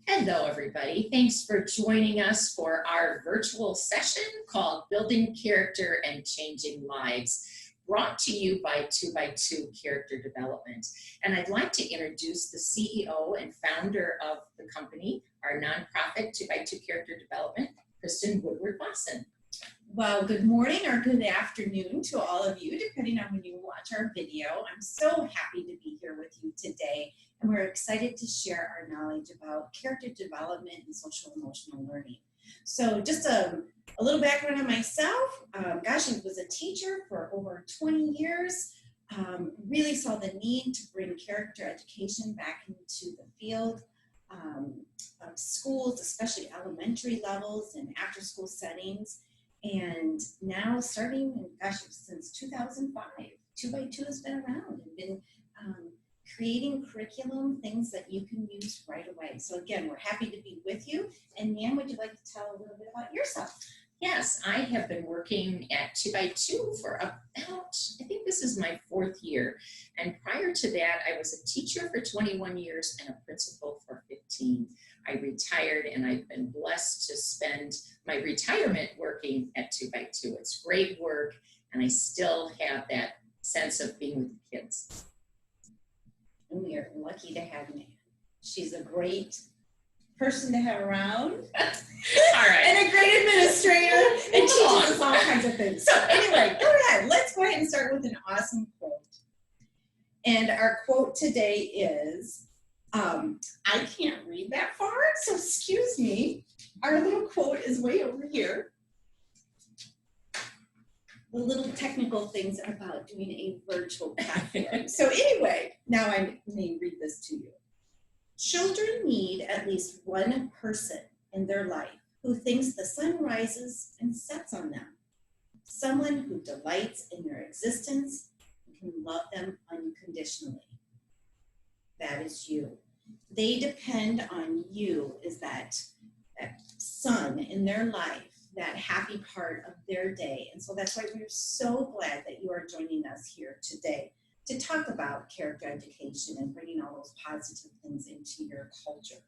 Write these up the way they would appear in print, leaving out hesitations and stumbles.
Hello, everybody. Thanks for joining us for our virtual session called Building Character and Changing Lives, brought to you by 2x2 Character Development. And I'd like to introduce the CEO and founder of the company, our nonprofit 2x2 Character Development, Kristin Woodward-Lawson. Well, good morning or good afternoon to all of you, depending on when you watch our video. I'm so happy to be here with you today, and we're excited to share our knowledge about character development and social emotional learning. So just a little background on myself. I was a teacher for over 20 years. Really saw the need to bring character education back into the field of schools, especially elementary levels and after-school settings. And now starting, since 2005, 2x2 has been around and been creating curriculum, things that you can use right away. So again, we're happy to be with you. And Nan, would you like to tell a little bit about yourself? Yes, I have been working at 2x2 for about, I think this is my 4th year. And prior to that, I was a teacher for 21 years and a principal for 15. I retired, and I've been blessed to spend my retirement working at 2x2. It's great work, and I still have that sense of being with the kids. And we are lucky to have Nan. She's a great person to have around. All right. And a great administrator, and teaches us all kinds of things. So anyway, go ahead. Let's go ahead and start with an awesome quote. And our quote today is, I can't read that far, so excuse me. Our little quote is way over here. The little technical things about doing a virtual platform. So anyway, now I may read this to you. Children need at least one person in their life who thinks the sun rises and sets on them. Someone who delights in their existence and can love them unconditionally. That is you. They depend on you as that sun in their life, that happy part of their day. And so that's why we're so glad that you are joining us here today to talk about character education and bringing all those positive things into your culture.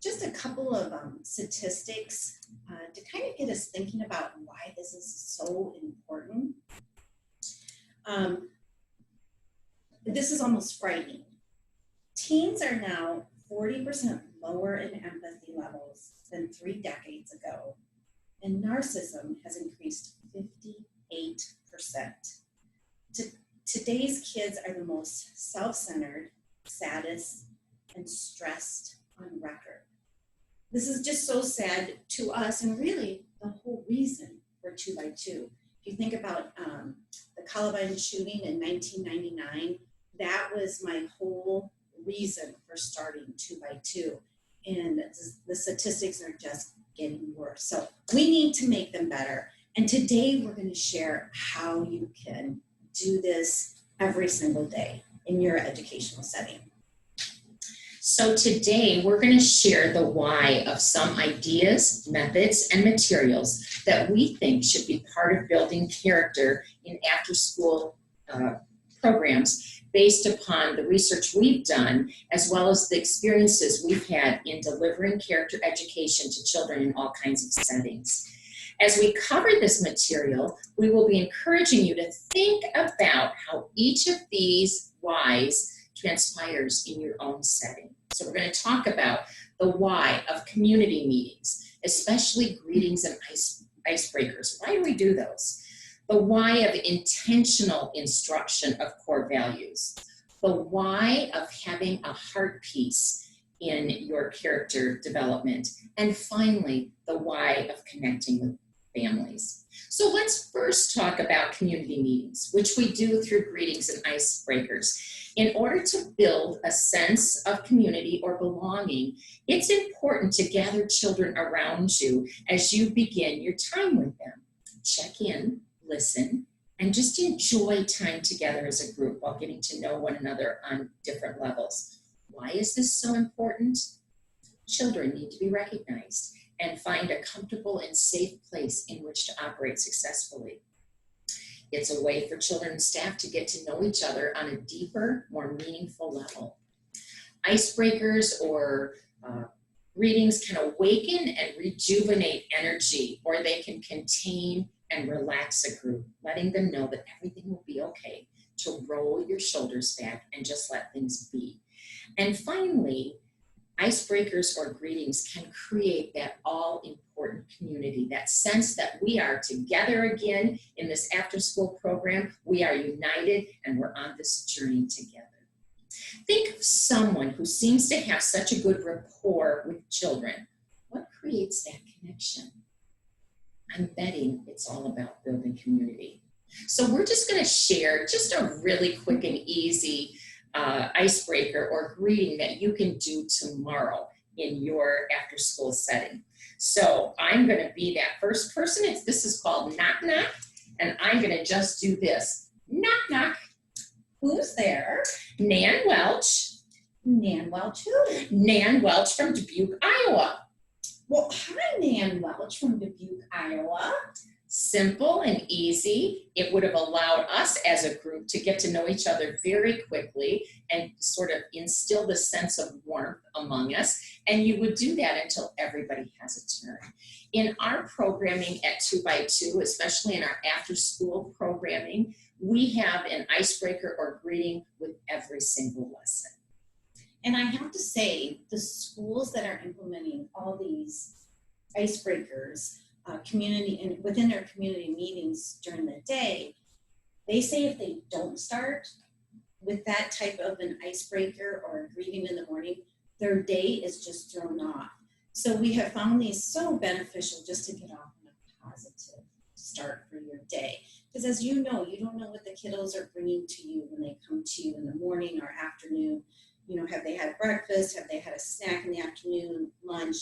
Just a couple of statistics to kind of get us thinking about why this is so important. This is almost frightening. Teens are now 40% lower in empathy levels than 3 decades ago, and narcissism has increased 58%. Today's kids are the most self-centered, saddest, and stressed on record. This is just so sad to us, and really the whole reason for 2x2. If you think about the Columbine shooting in 1999, that was my whole reason for starting 2x2. And the statistics are just getting worse. So we need to make them better. And today we're going to share how you can do this every single day in your educational setting. So today we're going to share the why of some ideas, methods, and materials that we think should be part of building character in after-school programs based upon the research we've done, as well as the experiences we've had in delivering character education to children in all kinds of settings. As we cover this material, we will be encouraging you to think about how each of these whys transpires in your own setting. So we're going to talk about the why of community meetings, especially greetings and icebreakers. Why do we do those? The why of intentional instruction of core values. The why of having a heart piece in your character development. And finally, the why of connecting with families. So let's first talk about community meetings, which we do through greetings and icebreakers. In order to build a sense of community or belonging, it's important to gather children around you as you begin your time with them. Check in, listen, and just enjoy time together as a group while getting to know one another on different levels. Why is this so important? Children need to be recognized and find a comfortable and safe place in which to operate successfully. It's a way for children and staff to get to know each other on a deeper, more meaningful level. Icebreakers or Greetings can awaken and rejuvenate energy, or they can contain and relax a group, letting them know that everything will be okay, to roll your shoulders back and just let things be. And finally, icebreakers or greetings can create that all-important community, that sense that we are together again in this after-school program. We are united and we're on this journey together. Think of someone who seems to have such a good rapport with children. What creates that connection? I'm betting it's all about building community. So we're just going to share just a really quick and easy icebreaker or greeting that you can do tomorrow in your after school setting. So I'm going to be that first person. This is called knock knock, and I'm going to just do this. Knock knock. Who's there? Nan Welch. Nan Welch who? Nan Welch from Dubuque, Iowa. Well, hi, Nan Welch from Dubuque, Iowa. Simple and easy. It would have allowed us as a group to get to know each other very quickly and sort of instill the sense of warmth among us. And you would do that until everybody has a turn. In our programming at 2x2, especially in our after school programming, we have an icebreaker or greeting with every single lesson. And I have to say, the schools that are implementing all these icebreakers, community and within their community meetings during the day, they say if they don't start with that type of an icebreaker or a greeting in the morning, their day is just thrown off. So we have found these so beneficial just to get off on a positive start for your day. Because as you know, you don't know what the kiddos are bringing to you when they come to you in the morning or afternoon. You know, have they had breakfast? Have they had a snack in the afternoon, lunch?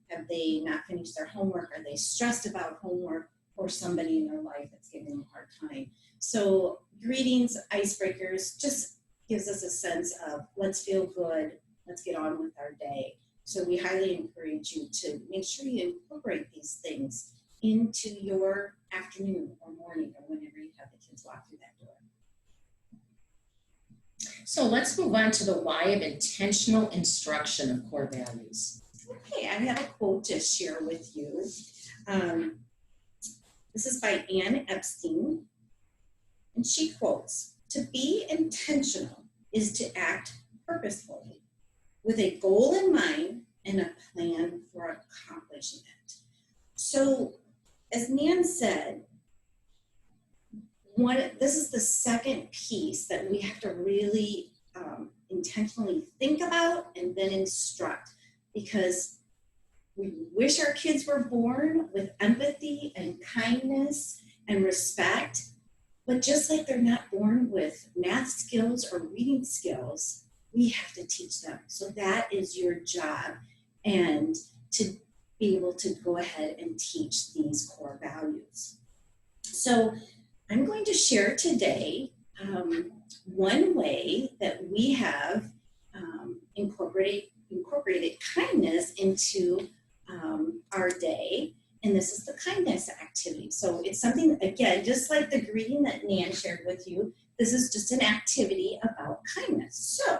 Have they not finished their homework? Are they stressed about homework, or somebody in their life that's giving them a hard time? So greetings, icebreakers, just gives us a sense of let's feel good, let's get on with our day. So we highly encourage you to make sure you incorporate these things into your afternoon or morning or whenever you have the kids walk through that door. So let's move on to the why of intentional instruction of core values. Okay, I have a quote to share with you. This is by Ann Epstein, and she quotes, "To be intentional is to act purposefully, with a goal in mind and a plan for accomplishing it." So, as Nan said, this is the second piece that we have to really intentionally think about and then instruct, because we wish our kids were born with empathy and kindness and respect, but just like they're not born with math skills or reading skills, we have to teach them. So that is your job, and to be able to go ahead and teach these core values. So I'm going to share today one way that we have incorporated kindness into our day, and this is the kindness activity. So it's something, again, just like the greeting that Nan shared with you, this is just an activity about kindness. So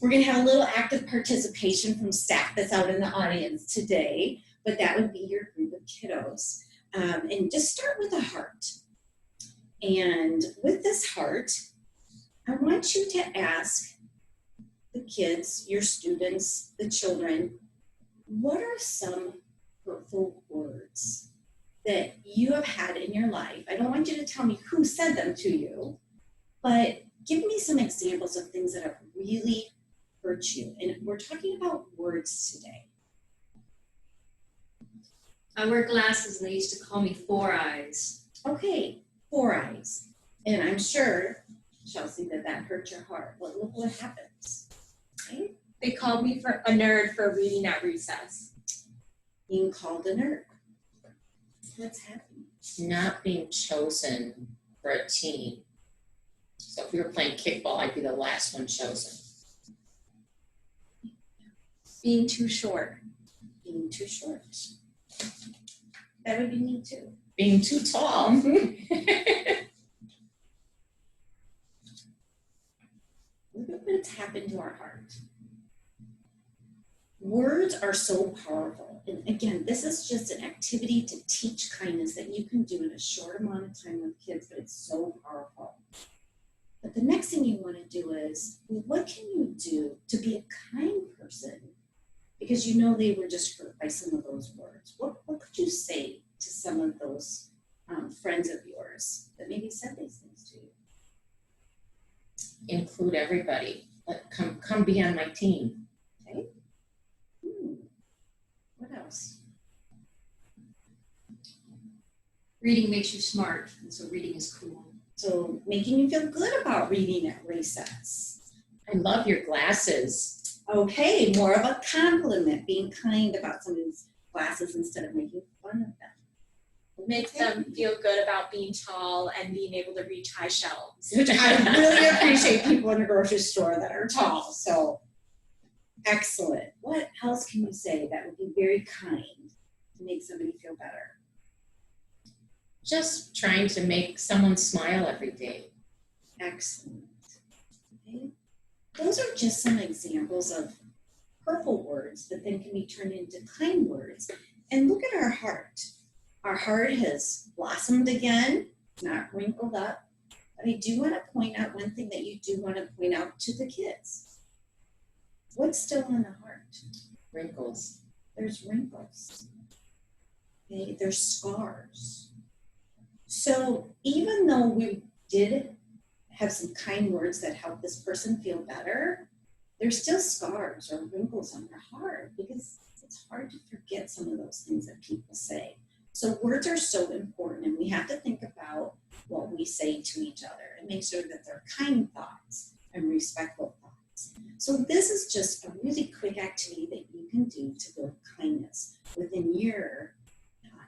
we're going to have a little active participation from staff that's out in the audience today, but that would be your group of kiddos. And just start with a heart. And with this heart, I want you to ask the kids, your students, the children, what are some hurtful words that you have had in your life? I don't want you to tell me who said them to you, but give me some examples of things that have really hurt you. And we're talking about words today. I wear glasses and they used to call me Four Eyes. Okay, 4 eyes. And I'm sure, Chelsea, that hurt your heart. But look what happens. Okay? They called me a nerd for reading at recess. Being called a nerd. What's happening? Not being chosen for a team. So if we were playing kickball, I'd be the last one chosen. Being too short. Being too short. That would be me too. Being too tall. Look at what's happened to our heart. Words are so powerful. And again, this is just an activity to teach kindness that you can do in a short amount of time with kids, but it's so powerful. But the next thing you want to do is, well, what can you do to be a kind person? Because you know they were just hurt by some of those words. What could you say to some of those friends of yours that maybe said these things to you? Include everybody. Come be on my team. Okay. What else? Reading makes you smart, and so reading is cool. So making you feel good about reading at recess. I love your glasses. Okay, more of a compliment, being kind about somebody's glasses instead of making fun of them. Make them feel good about being tall and being able to reach high shelves. Which I really appreciate people in the grocery store that are tall. So excellent. What else can you say that would be very kind to make somebody feel better? Just trying to make someone smile every day. Excellent. Okay. Those are just some examples of hurtful words that then can be turned into kind words. And look at our heart. Our heart has blossomed again, not wrinkled up. But I do want to point out one thing that you do want to point out to the kids. What's still on the heart? Wrinkles. There's wrinkles. Okay, there's scars. So even though we did have some kind words that help this person feel better, there's still scars or wrinkles on their heart because it's hard to forget some of those things that people say. So words are so important, and we have to think about what we say to each other and make sure that they're kind thoughts and respectful thoughts. So this is just a really quick activity that you can do to build kindness within your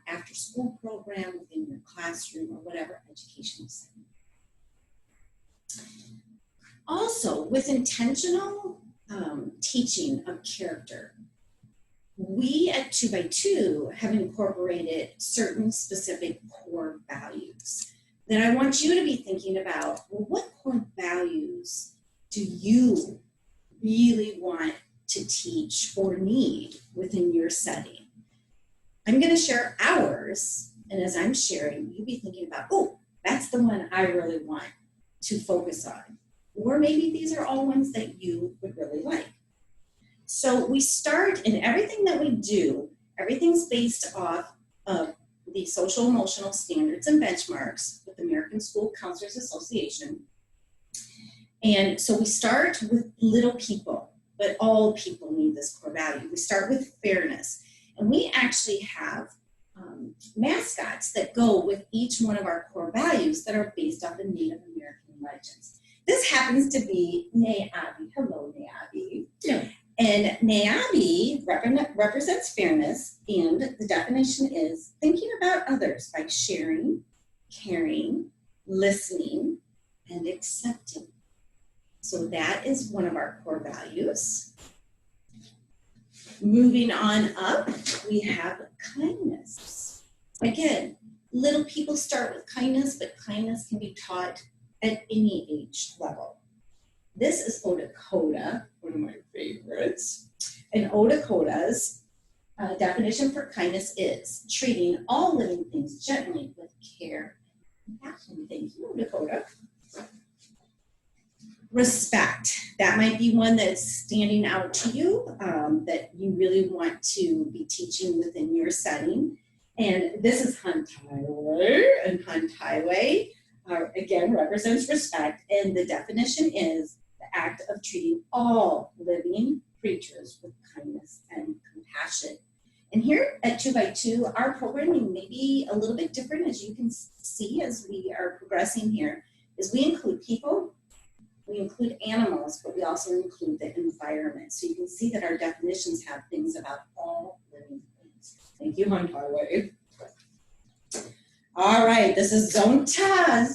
after school program, within your classroom, or whatever educational setting. Also, with intentional teaching of character, we at 2x2 have incorporated certain specific core values that I want you to be thinking about. Well, what core values do you really want to teach or need within your setting? I'm going to share ours, and as I'm sharing, you be thinking about, oh, that's the one I really want to focus on. Or maybe these are all ones that you would really like. So we start in everything that we do, everything's based off of the social emotional standards and benchmarks with the American School Counselors Association. And so we start with little people, but all people need this core value. We start with fairness. And we actually have mascots that go with each one of our core values that are based off the Native American legends. This happens to be Neabi. Hello, Neabi. Yeah. And Neabi represents fairness, and the definition is thinking about others by sharing, caring, listening, and accepting. So that is one of our core values. Moving on up, we have kindness. Again, little people start with kindness, but kindness can be taught at any age level. This is Odakoda, one of my favorites. And Odakoda's definition for kindness is treating all living things gently with care and compassion. Thank you, Odakoda. Respect. That might be one that's standing out to you that you really want to be teaching within your setting. And this is Hunt Highway, and Hunt Highway, again, represents respect. And the definition is the act of treating all living creatures with kindness and compassion. And here at 2x2, our programming may be a little bit different, as you can see as we are progressing here, is we include people, we include animals, but we also include the environment. So you can see that our definitions have things about all living things. Thank you, Hunt Highway. All right, this is Zonta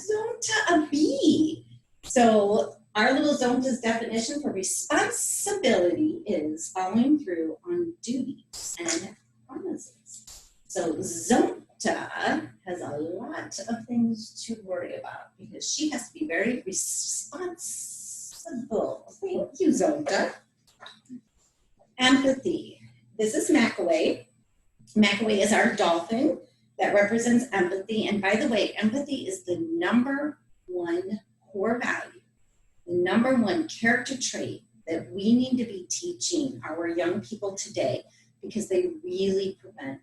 a bee. So our little Zonta's definition for responsibility is following through on duties and promises. So Zonta has a lot of things to worry about because she has to be very responsible. Thank you, Zonta. And empathy. This is McAway. McAway is our dolphin that represents empathy. And by the way, empathy is the number one core value, the number one character trait that we need to be teaching our young people today, because they really prevent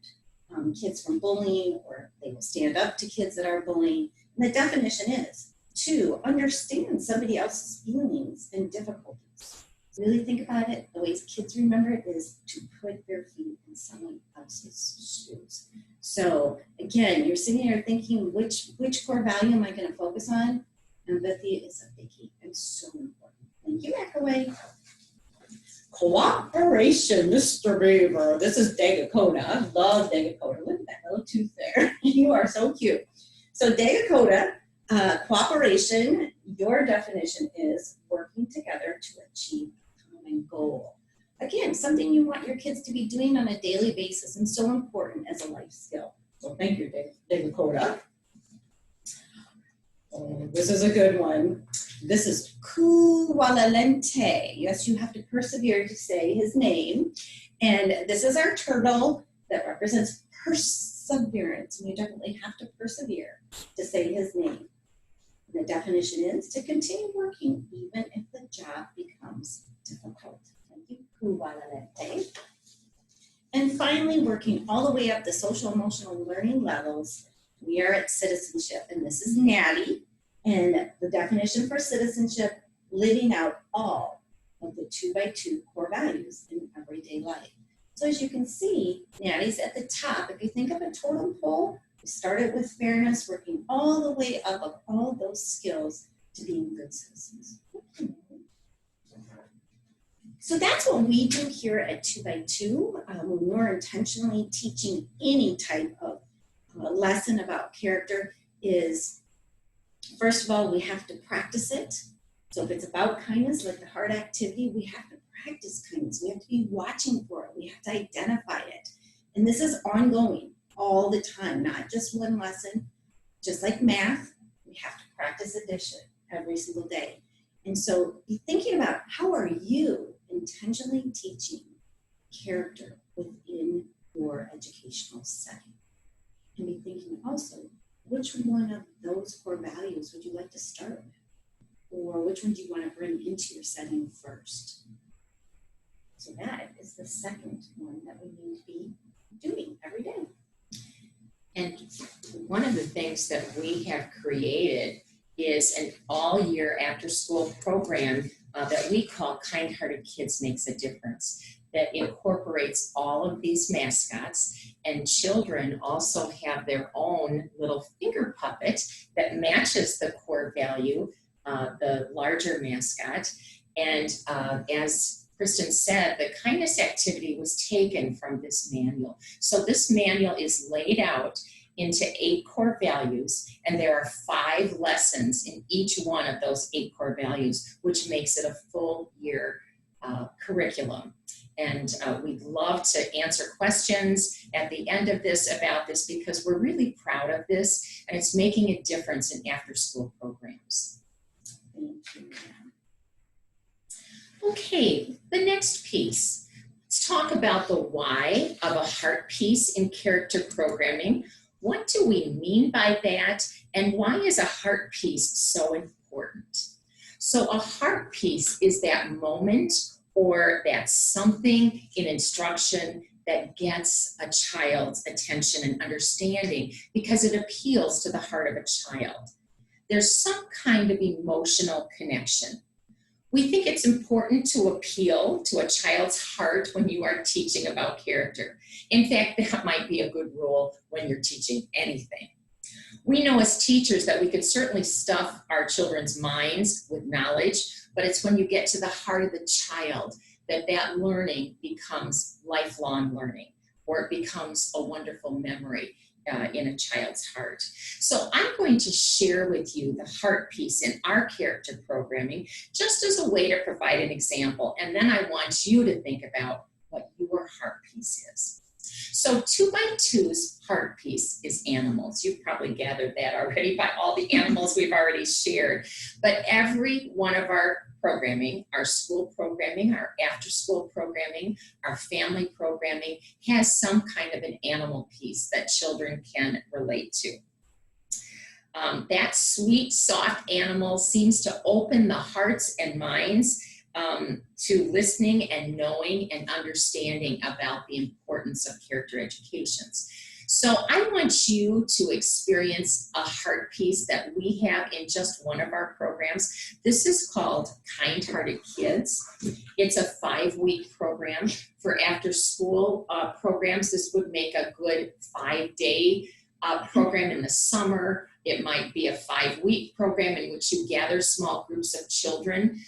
kids from bullying, or they will stand up to kids that are bullying. And the definition is to understand somebody else's feelings and difficulties. Really think about it. The ways kids remember it is to put their feet in someone else's shoes. So again, you're sitting here thinking, which core value am I going to focus on? Empathy is a biggie and so important. Thank you, McAway. Cooperation, Mr. Beaver. This is Dagakota. I love Dagakota. Look at that little tooth there. You are so cute. So Dagakota, cooperation, your definition is working together to achieve a common goal. Again, something you want your kids to be doing on a daily basis and so important as a life skill. So thank you, Dagakota. Oh, this is a good one. This is Kuwalalente. Yes, you have to persevere to say his name. And this is our turtle that represents perseverance. And you definitely have to persevere to say his name. And the definition is to continue working even if the job becomes difficult. Thank you, Kuwalalente. And finally, working all the way up the social emotional learning levels, we are at citizenship. And this is Natty. And the definition for citizenship, living out all of the 2x2 core values in everyday life. So as you can see, Natty's at the top. If you think of a totem pole, we started with fairness, working all the way up of all those skills to being good citizens. So that's what we do here at 2x2 when we're intentionally teaching any type of lesson about character is, first of all, we have to practice it. So if it's about kindness, like the heart activity, we have to practice kindness. We have to be watching for it. We have to identify it. And this is ongoing all the time, not just one lesson. Just like math, we have to practice addition every single day. And so be thinking about, how are you intentionally teaching character within your educational setting? And be thinking also, which one of those core values would you like to start with? Or which one do you want to bring into your setting first? So that is the second one that we need to be doing every day. And one of the things that we have created is an all-year after-school program that we call Kind-Hearted Kids Makes a Difference, that incorporates all of these mascots, and children also have their own little finger puppet that matches the core value, the larger mascot. And as Kristin said, the kindness activity was taken from this manual. So this manual is laid out into 8 core values, and there are 5 lessons in each one of those 8 core values, which makes it a full year curriculum. And we'd love to answer questions at the end of this about this, because we're really proud of this, and it's making a difference in after-school programs. Thank you. Okay, the next piece. Let's talk about the why of a heart piece in character programming. What do we mean by that, and why is a heart piece so important? So a heart piece is that moment or that something in instruction that gets a child's attention and understanding because it appeals to the heart of a child. There's some kind of emotional connection. We think it's important to appeal to a child's heart when you are teaching about character. In fact, that might be a good rule when you're teaching anything. We know as teachers that we could certainly stuff our children's minds with knowledge, but it's when you get to the heart of the child that that learning becomes lifelong learning, or it becomes a wonderful memory in a child's heart. So I'm going to share with you the heart piece in our character programming, just as a way to provide an example. And then I want you to think about what your heart piece is. So 2x2's heart piece is animals. You've probably gathered that already by all the animals we've already shared. But every one of our programming, our school programming, our after-school programming, our family programming has some kind of an animal piece that children can relate to. That sweet, soft animal seems to open the hearts and minds to listening and knowing and understanding about the importance of character educations. So I want you to experience a heart piece that we have in just one of our programs. This is called Kind-Hearted Kids. It's a 5-week program. For after-school programs, this would make a good 5-day program in the summer. It might be a 5-week program in which you gather small groups of children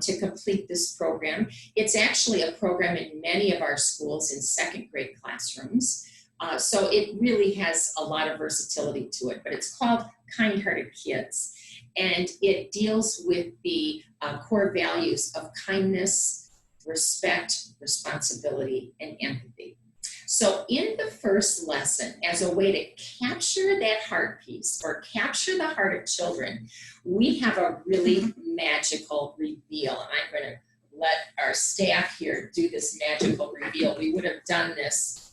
to complete this program. It's actually a program in many of our schools in second grade classrooms. So it really has a lot of versatility to it, but it's called Kind-Hearted Kids. And it deals with the core values of kindness, respect, responsibility, and empathy. So in the first lesson, as a way to capture that heart piece or capture the heart of children, we have a really magical reveal. And I'm going to let our staff here do this magical reveal. We would have done this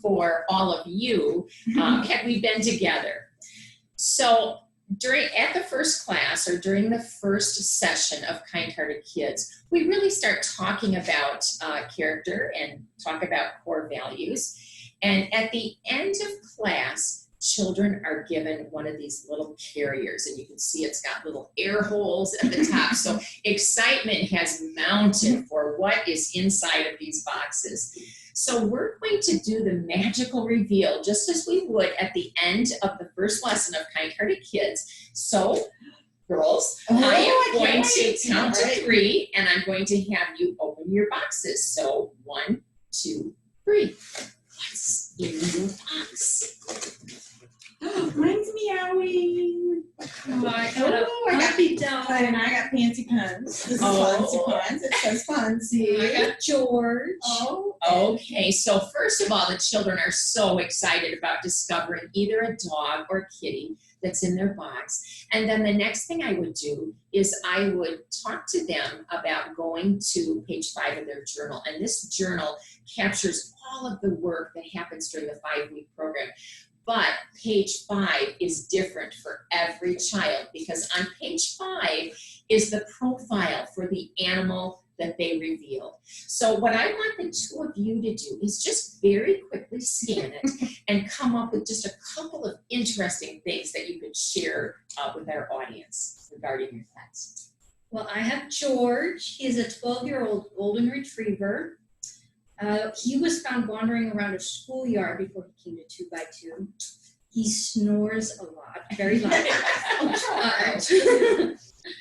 for all of you had we been together. So at the first class or during the first session of Kind-Hearted Kids, we really start talking about character and talk about core values. And at the end of class, children are given one of these little carriers, and you can see it's got little air holes at the top. So excitement has mounted for what is inside of these boxes. So we're going to do the magical reveal just as we would at the end of the first lesson of Kind-Hearted Kids. So, girls, I am going to count to 3, and I'm going to have you open your boxes. So 1, 2, 3. What's in your box? Mine's meowing. I got fancy puns. This is fancy puns. It says fancy. I got George. Oh. Okay, so first of all, the children are so excited about discovering either a dog or kitty that's in their box. And then the next thing I would do is I would talk to them about going to page 5 of their journal. And this journal captures all of the work that happens during the 5-week program. But page 5 is different for every child because on page 5 is the profile for the animal that they revealed. So what I want the 2 of you to do is just very quickly scan it and come up with just a couple of interesting things that you could share with our audience regarding your pets. Well, I have George. He is a 12-year-old golden retriever. He was found wandering around a schoolyard before he came to 2x2. He snores a lot, very loud.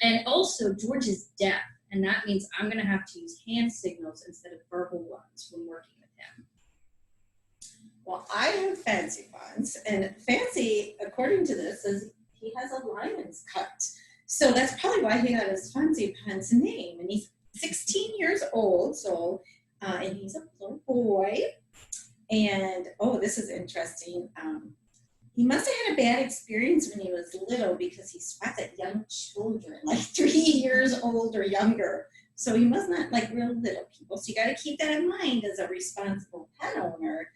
And also, George is deaf, and that means I'm going to have to use hand signals instead of verbal ones when working with him. Well, I have Fancy puns, and Fancy, according to this, is he has a lion's cut. So that's probably why he got his Fancy Puns name. And he's 16 years old, so and he's a little boy. And this is interesting. He must have had a bad experience when he was little because he swats at young children, like 3 years old or younger. So he must not like real little people. So you got to keep that in mind as a responsible pet owner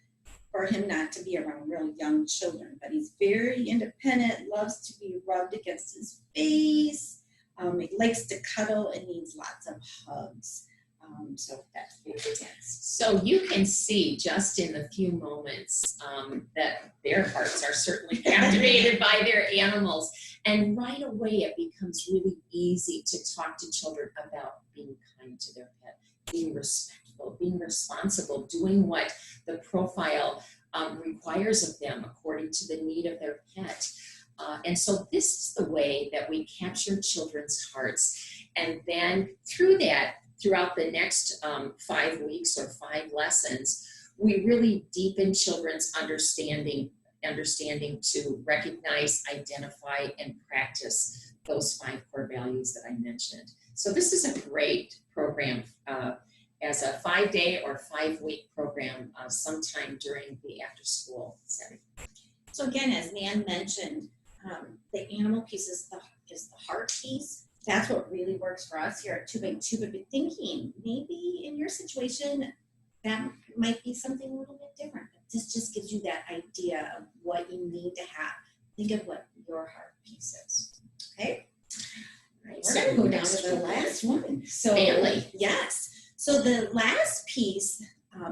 for him not to be around real young children. But he's very independent, loves to be rubbed against his face. He likes to cuddle and needs lots of hugs. So that's very intense. So you can see just in the few moments that their hearts are certainly captivated by their animals. And right away it becomes really easy to talk to children about being kind to their pet, being respectful, being responsible, doing what the profile requires of them according to the need of their pet. And so this is the way that we capture children's hearts. And then throughout the next 5 weeks or 5 lessons, we really deepen children's understanding to recognize, identify, and practice those 5 core values that I mentioned. So this is a great program as a 5-day or 5-week program sometime during the after-school setting. So again, as Nan mentioned, the animal piece is the heart piece. That's what really works for us here at Two Big Two. But be thinking, maybe in your situation, that might be something a little bit different. But this just gives you that idea of what you need to have. Think of what your heart piece is. Okay? Right, We're so going to go down next to the one. last one. So, Family. yes. So the last piece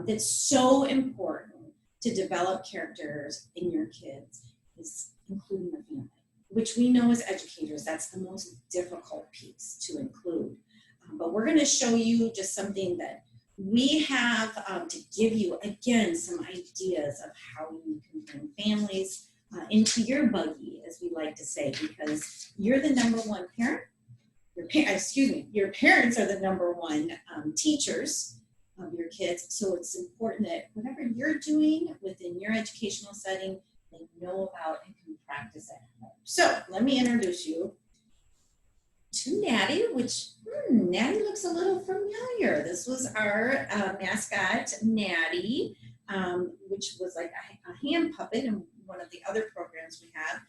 that's so important to develop characters in your kids is including the family, which we know as educators, that's the most difficult piece to include. But we're going to show you just something that we have to give you, again, some ideas of how you can bring families into your buggy, as we like to say, because you're the number one parent. Your parents are the number one teachers of your kids. So it's important that whatever you're doing within your educational setting, they know about and can practice at home. So let me introduce you to Natty, which Natty looks a little familiar. This was our mascot, Natty, which was like a hand puppet in one of the other programs we have.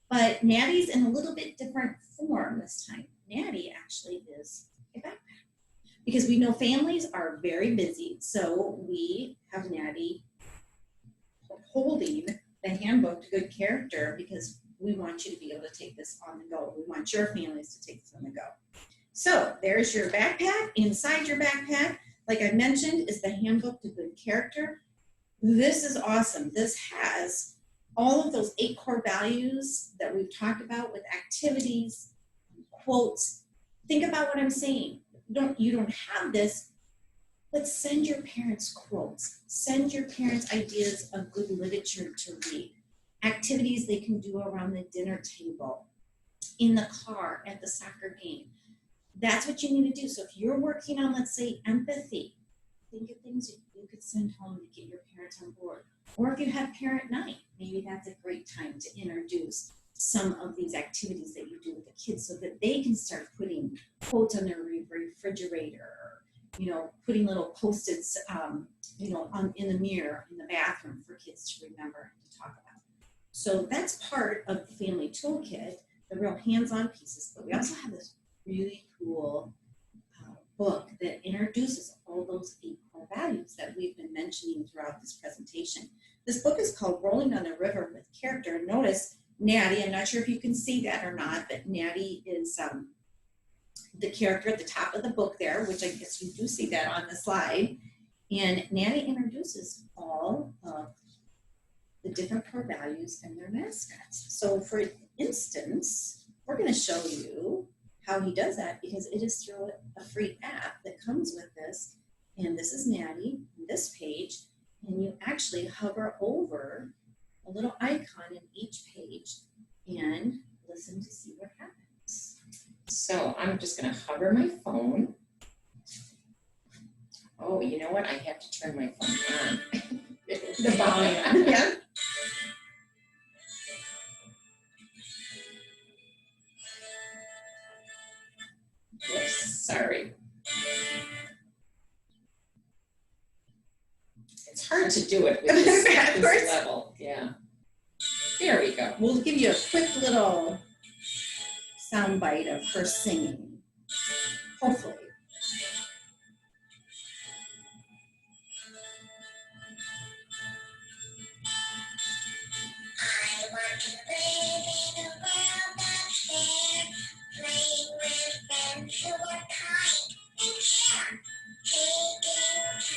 But Natty's in a little bit different form this time. Natty actually is a backpack because we know families are very busy. So we have Natty holding the handbook to good character because we want you to be able to take this on the go. We want your families to take this on the go. So there's your backpack. Inside your backpack, like I mentioned, is the handbook to good character. This is awesome. This has all of those 8 core values that we've talked about with activities, quotes. Think about what I'm saying. You don't have this, but send your parents quotes. Send your parents ideas of good literature to read. Activities they can do around the dinner table, in the car, at the soccer game. That's what you need to do. So if you're working on, let's say, empathy, think of things you could send home to get your parents on board. Or if you have parent night, maybe that's a great time to introduce some of these activities that you do with the kids so that they can start putting quotes on their refrigerator, or, putting little Post-its, in the mirror in the bathroom for kids to remember to talk about. So that's part of the family toolkit, the real hands-on pieces. But we also have this really cool book that introduces all those 8 core values that we've been mentioning throughout this presentation. This book is called Rolling on the River with Character. Notice Natty, I'm not sure if you can see that or not, but Natty is the character at the top of the book there, which I guess you do see that on the slide. And Natty introduces all of the different core values and their mascots. So for instance, we're going to show you how he does that because it is through a free app that comes with this. And this is Natty, this page, and you actually hover over a little icon in each page and listen to see what happens. So I'm just going to hover my phone. Oh, you know what? I have to turn my phone on. The volume. Yeah. Whoops, sorry. It's hard to do it with this level. Yeah. There we go. We'll give you a quick little sound bite of her singing. Hopefully. I want to live in a world that's fair, playing with friends who are kind and care, taking turns.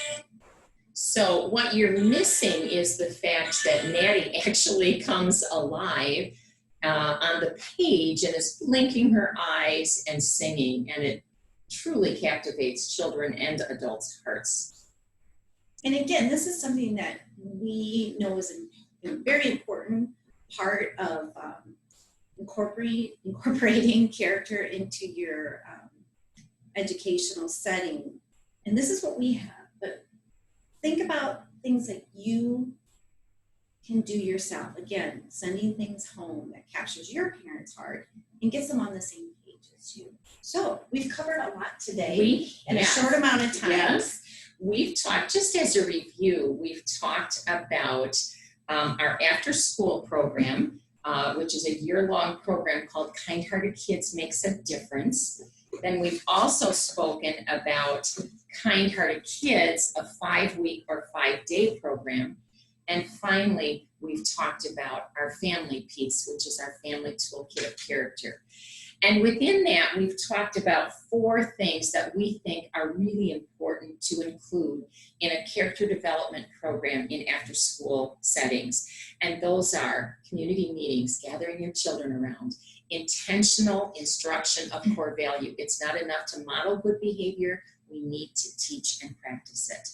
So what you're missing is the fact that Natty actually comes alive on the page and is blinking her eyes and singing, and it truly captivates children and adults' hearts. And again, this is something that we know is a very important part of incorporating character into your educational setting. And this is what we have. But think about things that you can do yourself. Again, sending things home that captures your parents' heart and gets them on the same page as you. So we've covered a lot today in a short amount of time. Yes. We've talked, just as a review, we've talked about our after-school program. which is a year-long program called Kind-Hearted Kids Makes a Difference. Then we've also spoken about Kind-Hearted Kids, a 5-week or 5-day program. And finally, we've talked about our family piece, which is our family toolkit of character. And within that, we've talked about 4 things that we think are really important to include in a character development program in after-school settings. And those are community meetings, gathering your children around, intentional instruction of core value. It's not enough to model good behavior. We need to teach and practice it.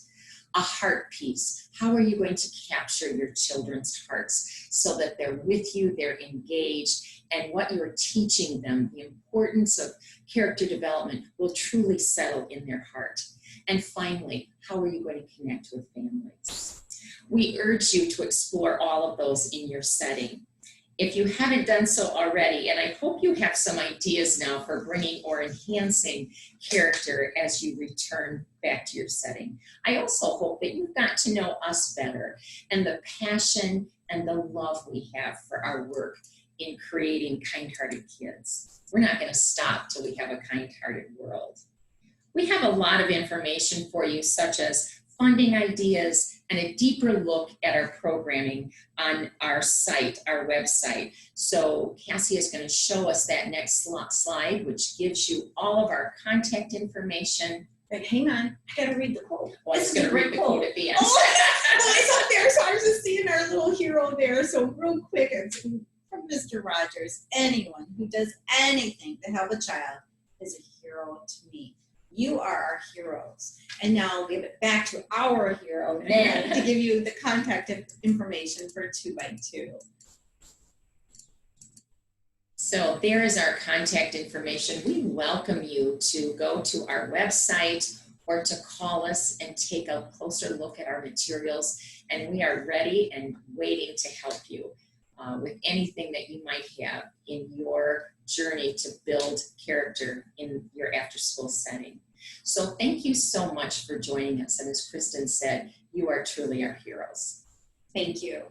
A heart piece. How are you going to capture your children's hearts so that they're with you, they're engaged, and what you're teaching them, the importance of character development, will truly settle in their heart. And finally, how are you going to connect with families? We urge you to explore all of those in your setting. If you haven't done so already, and I hope you have some ideas now for bringing or enhancing character as you return back to your setting. I also hope that you've got to know us better and the passion and the love we have for our work in creating kind-hearted kids. We're not going to stop till we have a kind-hearted world. We have a lot of information for you, such as funding ideas and a deeper look at our programming on our site, our website. So Cassie is going to show us that next slide, which gives you all of our contact information. But hang on, I gotta read the quote. Well, I was going to read the quote at the end. Oh, well, it's up there, so I was just seeing our little hero there. So real quick, it's from Mr. Rogers. Anyone who does anything to help a child is a hero to me. You are our heroes. And now I'll give it back to our hero, Nan, to give you the contact information for 2x2. So there is our contact information. We welcome you to go to our website or to call us and take a closer look at our materials. And we are ready and waiting to help you with anything that you might have in your journey to build character in your after-school setting. So thank you so much for joining us. And as Kristin said, you are truly our heroes. Thank you.